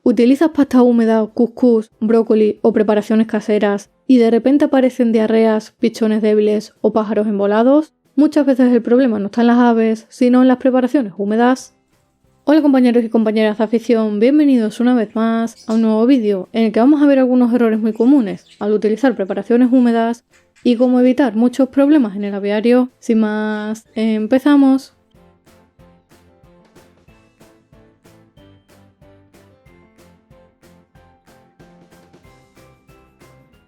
¿Utilizas pasta húmeda, cuscús, brócoli o preparaciones caseras y de repente aparecen diarreas, pichones débiles o pájaros embolados? Muchas veces el problema no está en las aves, sino en las preparaciones húmedas. Hola compañeros y compañeras de afición, bienvenidos una vez más a un nuevo vídeo en el que vamos a ver algunos errores muy comunes al utilizar preparaciones húmedas y cómo evitar muchos problemas en el aviario. Sin más, empezamos.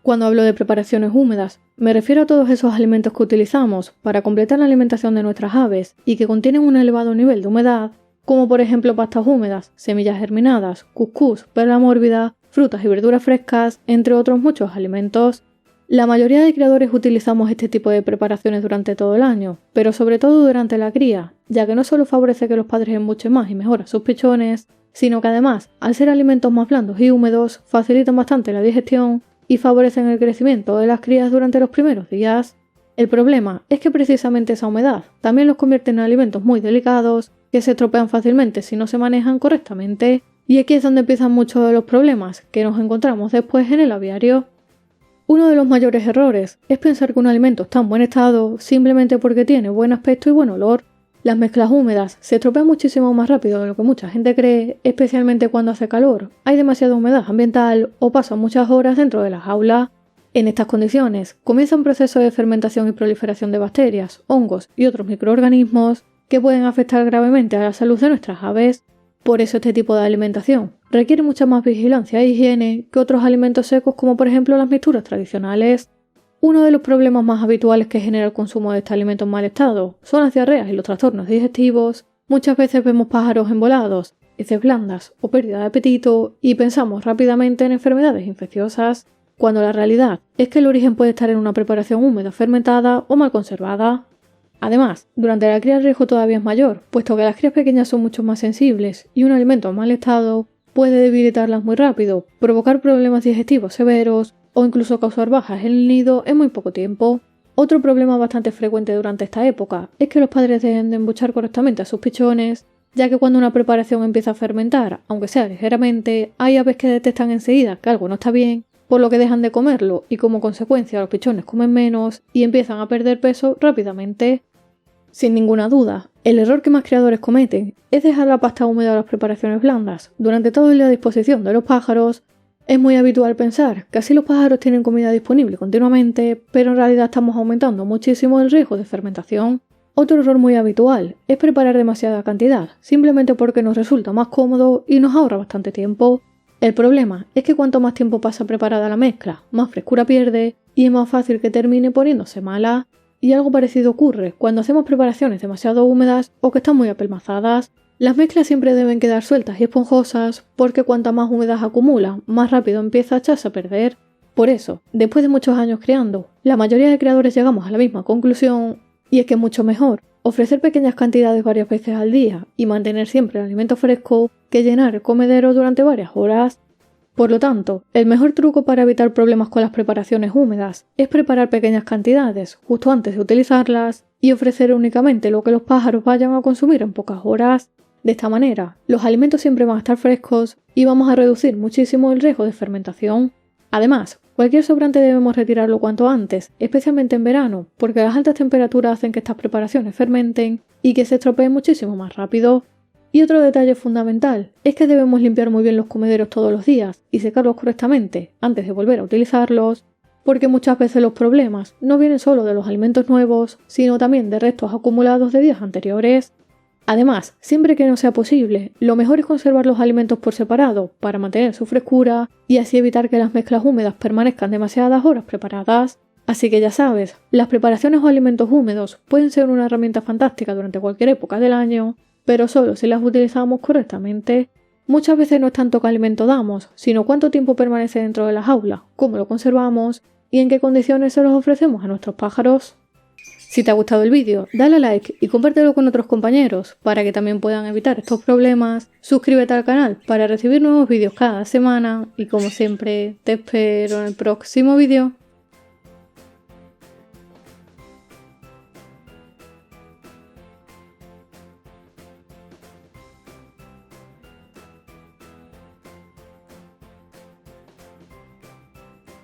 Cuando hablo de preparaciones húmedas, me refiero a todos esos alimentos que utilizamos para completar la alimentación de nuestras aves y que contienen un elevado nivel de humedad, como por ejemplo pastas húmedas, semillas germinadas, cuscús, perla mórbida, frutas y verduras frescas, entre otros muchos alimentos. La mayoría de criadores utilizamos este tipo de preparaciones durante todo el año, pero sobre todo durante la cría, ya que no solo favorece que los padres embuchen más y mejor a sus pichones, sino que además, al ser alimentos más blandos y húmedos, facilitan bastante la digestión y favorecen el crecimiento de las crías durante los primeros días. El problema es que precisamente esa humedad también los convierte en alimentos muy delicados que se estropean fácilmente si no se manejan correctamente, y aquí es donde empiezan muchos de los problemas que nos encontramos después en el aviario. Uno de los mayores errores es pensar que un alimento está en buen estado simplemente porque tiene buen aspecto y buen olor. Las mezclas húmedas se estropean muchísimo más rápido de lo que mucha gente cree, especialmente cuando hace calor, hay demasiada humedad ambiental o pasan muchas horas dentro de la jaula. En estas condiciones comienza un proceso de fermentación y proliferación de bacterias, hongos y otros microorganismos que pueden afectar gravemente a la salud de nuestras aves. Por eso este tipo de alimentación requiere mucha más vigilancia e higiene que otros alimentos secos como por ejemplo las mixturas tradicionales. Uno de los problemas más habituales que genera el consumo de este alimento en mal estado son las diarreas y los trastornos digestivos. Muchas veces vemos pájaros embolados, heces blandas o pérdida de apetito y pensamos rápidamente en enfermedades infecciosas, cuando la realidad es que el origen puede estar en una preparación húmeda fermentada o mal conservada. Además, durante la cría el riesgo todavía es mayor, puesto que las crías pequeñas son mucho más sensibles y un alimento en mal estado puede debilitarlas muy rápido, provocar problemas digestivos severos o incluso causar bajas en el nido en muy poco tiempo. Otro problema bastante frecuente durante esta época es que los padres dejen de embuchar correctamente a sus pichones, ya que cuando una preparación empieza a fermentar, aunque sea ligeramente, hay aves que detectan enseguida que algo no está bien, por lo que dejan de comerlo y como consecuencia los pichones comen menos y empiezan a perder peso rápidamente. Sin ninguna duda, el error que más criadores cometen es dejar la pasta húmeda o las preparaciones blandas durante todo el día a disposición de los pájaros. Es muy habitual pensar que así los pájaros tienen comida disponible continuamente, pero en realidad estamos aumentando muchísimo el riesgo de fermentación. Otro error muy habitual es preparar demasiada cantidad, simplemente porque nos resulta más cómodo y nos ahorra bastante tiempo. El problema es que cuanto más tiempo pasa preparada la mezcla, más frescura pierde y es más fácil que termine poniéndose mala. Y algo parecido ocurre cuando hacemos preparaciones demasiado húmedas o que están muy apelmazadas. Las mezclas siempre deben quedar sueltas y esponjosas porque cuanta más humedad acumula, más rápido empieza a echarse a perder. Por eso, después de muchos años creando, la mayoría de creadores llegamos a la misma conclusión, y es que es mucho mejor ofrecer pequeñas cantidades varias veces al día y mantener siempre el alimento fresco que llenar el comedero durante varias horas. Por lo tanto, el mejor truco para evitar problemas con las preparaciones húmedas es preparar pequeñas cantidades justo antes de utilizarlas y ofrecer únicamente lo que los pájaros vayan a consumir en pocas horas. De esta manera, los alimentos siempre van a estar frescos y vamos a reducir muchísimo el riesgo de fermentación. Además, cualquier sobrante debemos retirarlo cuanto antes, especialmente en verano, porque las altas temperaturas hacen que estas preparaciones fermenten y que se estropeen muchísimo más rápido. Y otro detalle fundamental es que debemos limpiar muy bien los comederos todos los días y secarlos correctamente antes de volver a utilizarlos, porque muchas veces los problemas no vienen solo de los alimentos nuevos, sino también de restos acumulados de días anteriores. Además, siempre que no sea posible, lo mejor es conservar los alimentos por separado para mantener su frescura y así evitar que las mezclas húmedas permanezcan demasiadas horas preparadas. Así que ya sabes, las preparaciones o alimentos húmedos pueden ser una herramienta fantástica durante cualquier época del año, pero solo si las utilizamos correctamente. Muchas veces no es tanto qué alimento damos, sino cuánto tiempo permanece dentro de la jaula, cómo lo conservamos y en qué condiciones se los ofrecemos a nuestros pájaros. Si te ha gustado el vídeo, dale a like y compártelo con otros compañeros para que también puedan evitar estos problemas. Suscríbete al canal para recibir nuevos vídeos cada semana y como siempre, te espero en el próximo vídeo.